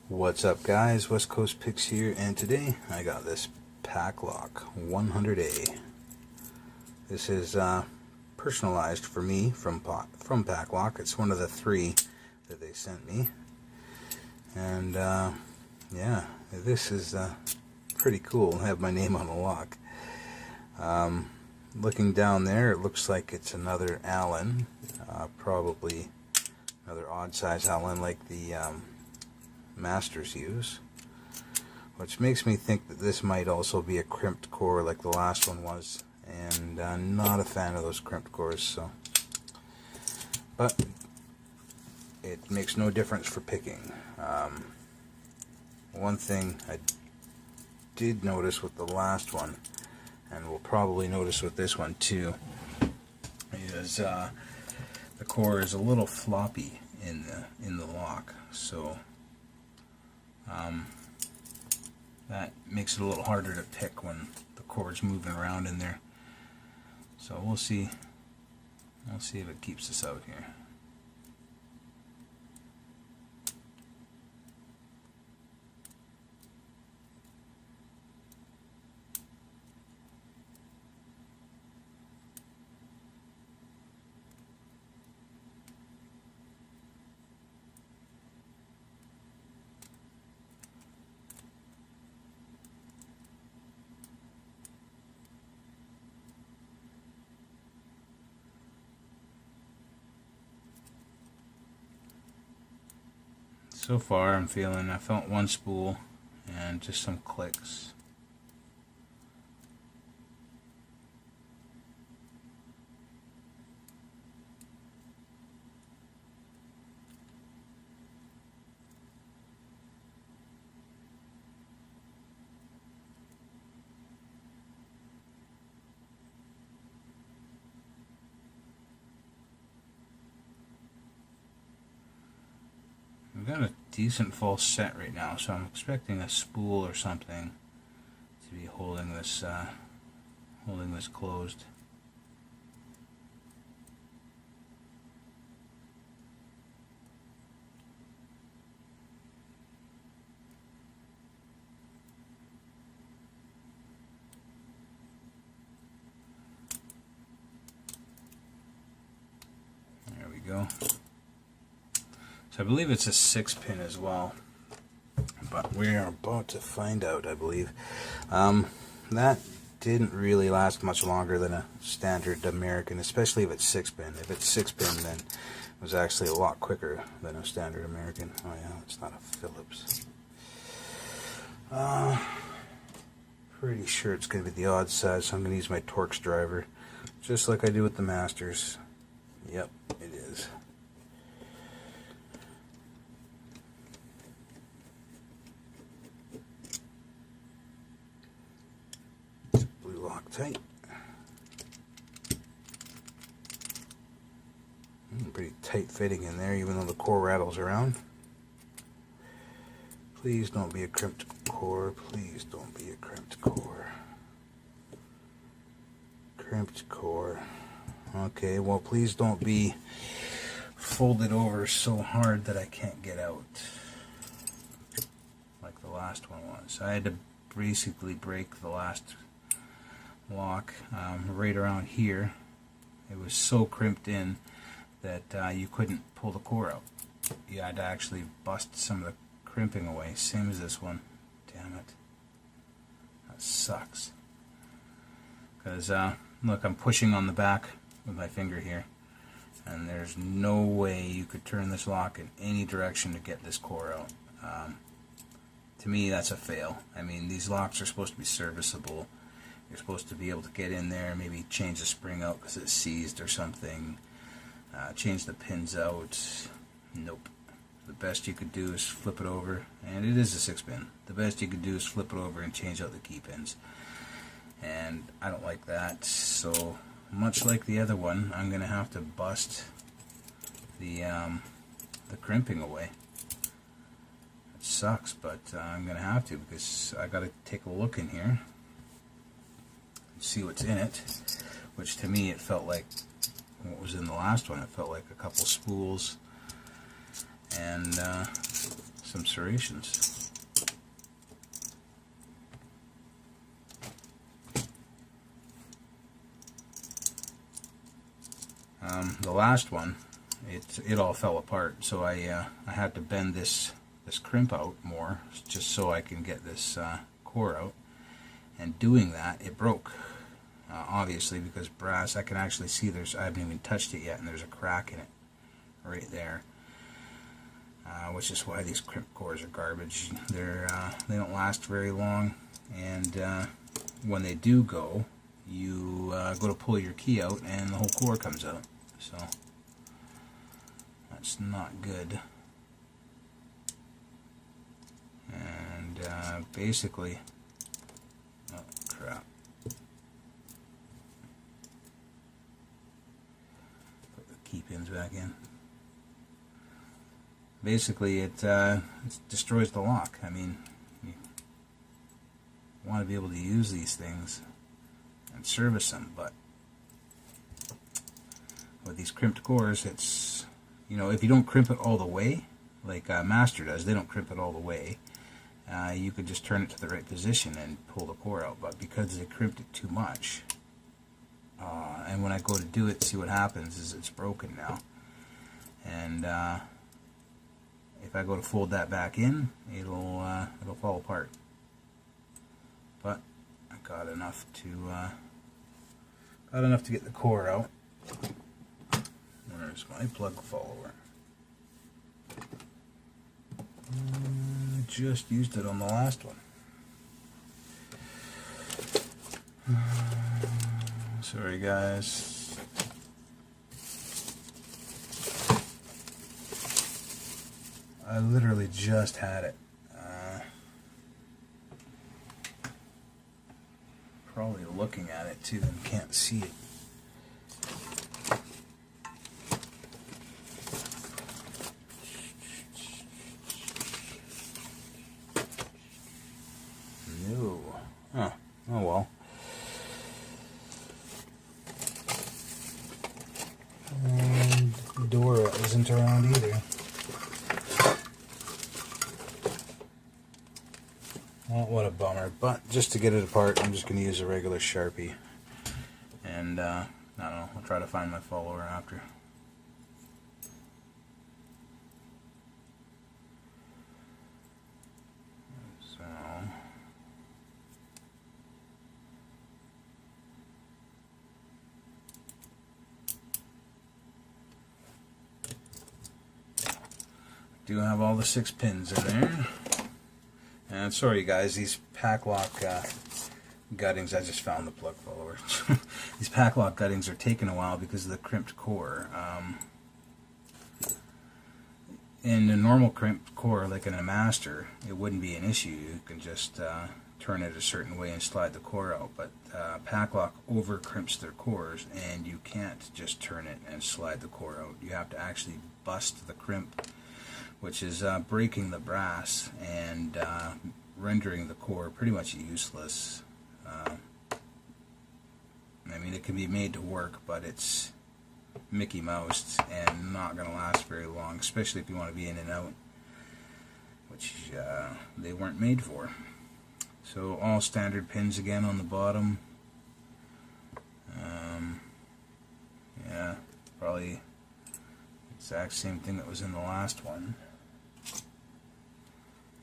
What's up guys, West Coast Picks here, and today I got this Paclock 100A. This is personalized for me from Paclock. It's one of the 3 that they sent me, and yeah, this is pretty cool. I have my name on the lock. Looking down there, it looks like it's another Allen, probably another odd size Allen like the Masters use, which makes me think that this might also be a crimped core like the last one was, and I'm not a fan of those crimped cores, so, but it makes no difference for picking. One thing I did notice with the last one, and we'll probably notice with this one too, is the core is a little floppy in the lock, so that makes it a little harder to pick when the core is moving around in there. So we'll see if it keeps us out here. So far I felt one spool and just some clicks. We've got a decent full set right now, so I'm expecting a spool or something to be holding this closed. There we go. So I believe it's a 6-pin as well, but we are about to find out, I believe. That didn't really last much longer than a standard American, especially if it's 6-pin. If it's 6-pin, then it was actually a lot quicker than a standard American. Oh yeah, it's not a Phillips. Pretty sure it's going to be the odd size, so I'm going to use my Torx driver, just like I do with the Masters. Yep, it is. Tight. Pretty tight fitting in there, even though the core rattles around. Please don't be a crimped core. Please don't be a crimped core. Crimped core. Okay, well, please don't be folded over so hard that I can't get out, like the last one was. I had to basically break the last lock right around here. It was so crimped in that you couldn't pull the core out. You had to actually bust some of the crimping away, same as this one. Damn it, that sucks. Because look, I'm pushing on the back with my finger here, and there's no way you could turn this lock in any direction to get this core out. To me, that's a fail. I mean, these locks are supposed to be serviceable. You're supposed to be able to get in there, maybe change the spring out because it's seized or something, change the pins out. Nope. The best you could do is flip it over, and it is a 6-pin. The best you could do is flip it over and change out the key pins. And I don't like that, so much like the other one, I'm going to have to bust the crimping away. It sucks, but I'm going to have to, because I got to take a look in here, see what's in it, which to me it felt like what was in the last one. It felt like a couple spools and some serrations. The last one, it all fell apart, so I had to bend this crimp out more just so I can get this core out. And doing that, it broke. Obviously, because brass, I can actually see I haven't even touched it yet, and there's a crack in it right there. Which is why these crimp cores are garbage. They don't last very long, and when they do go, you go to pull your key out, and the whole core comes out. So that's not good. And basically, oh crap. Put the key pins back in. Basically, it destroys the lock. I mean, you want to be able to use these things and service them, but with these crimped cores, it's, you know, if you don't crimp it all the way, like Master does, they don't crimp it all the way, you could just turn it to the right position and pull the core out, but because they crimped it too much, and when I go to do it, see what happens is it's broken now, and if I go to fold that back in, it'll fall apart. But I got enough to get the core out. Where's my plug follower? I just used it on the last one. Sorry guys. I literally just had it. Probably looking at it too and can't see it. No. Oh well. And the door isn't around either. Well, what a bummer, but just to get it apart, I'm just going to use a regular Sharpie, and I don't know, I'll try to find my follower after. So, do have all the 6 pins in there. And sorry guys, these Paclock guttings, I just found the plug follower. These Paclock guttings are taking a while because of the crimped core. In a normal crimped core, like in a Master, it wouldn't be an issue. You can just turn it a certain way and slide the core out. But Paclock over crimps their cores, and you can't just turn it and slide the core out. You have to actually bust the crimp, which is breaking the brass and rendering the core pretty much useless. I mean, it can be made to work, but it's Mickey Mouse and not going to last very long, especially if you want to be in and out, which they weren't made for. So all standard pins again on the bottom. Yeah, probably exact same thing that was in the last one,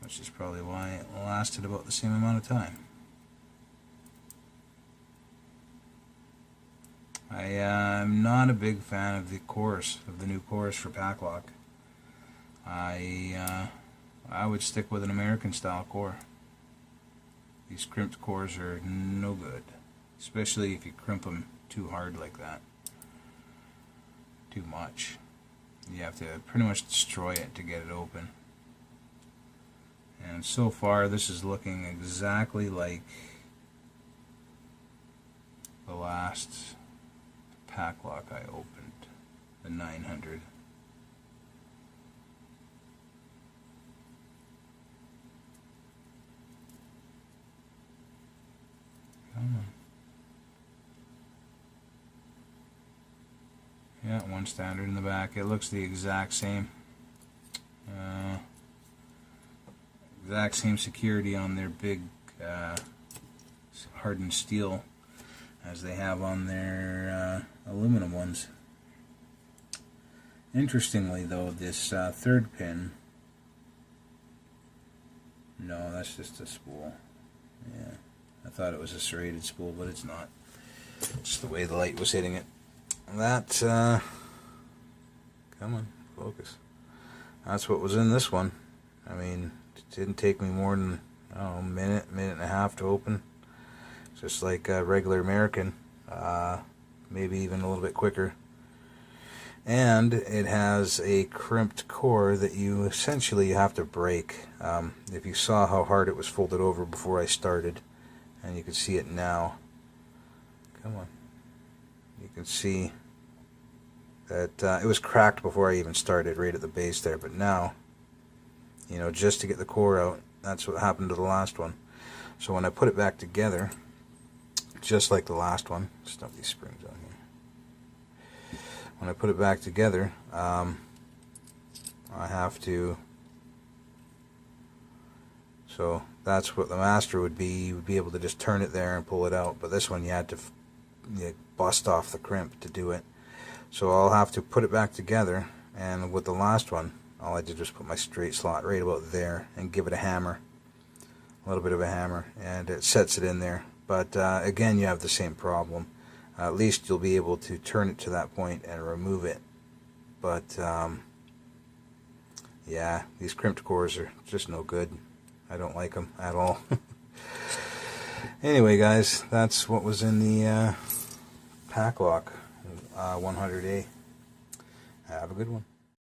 which is probably why it lasted about the same amount of time. I am not a big fan of the cores, of the new cores for Paclock. I would stick with an American style core. These crimped cores are no good, especially if you crimp them too hard like that. Too much. You have to pretty much destroy it to get it open. And so far this is looking exactly like the last Paclock I opened, the 900. Come on. Yeah, one standard in the back. It looks the exact same. exact same security on their big hardened steel as they have on their aluminum ones. Interestingly though, this third pin, no, that's just a spool. Yeah, I thought it was a serrated spool, but it's not. Just the way the light was hitting it. That, come on, focus. That's what was in this one. I mean, it didn't take me more than, I don't know, a minute and a half to open. Just like a regular American, maybe even a little bit quicker. And it has a crimped core that you essentially have to break. If you saw how hard it was folded over before I started, and you can see it now. Come on. You can see that it was cracked before I even started, right at the base there. But now, you know, just to get the core out, that's what happened to the last one. So when I put it back together, just like the last one, stuff these springs on here. When I put it back together, I have to. So that's what the master would be. You would be able to just turn it there and pull it out. But this one, you had to bust off the crimp to do it. So I'll have to put it back together. And with the last one, all I did was put my straight slot right about there and give it a hammer, a little bit of a hammer, and it sets it in there. But again, you have the same problem. At least you'll be able to turn it to that point and remove it. But yeah, these crimped cores are just no good. I don't like them at all. Anyway, guys, that's what was in the Paclock 100A. Have a good one.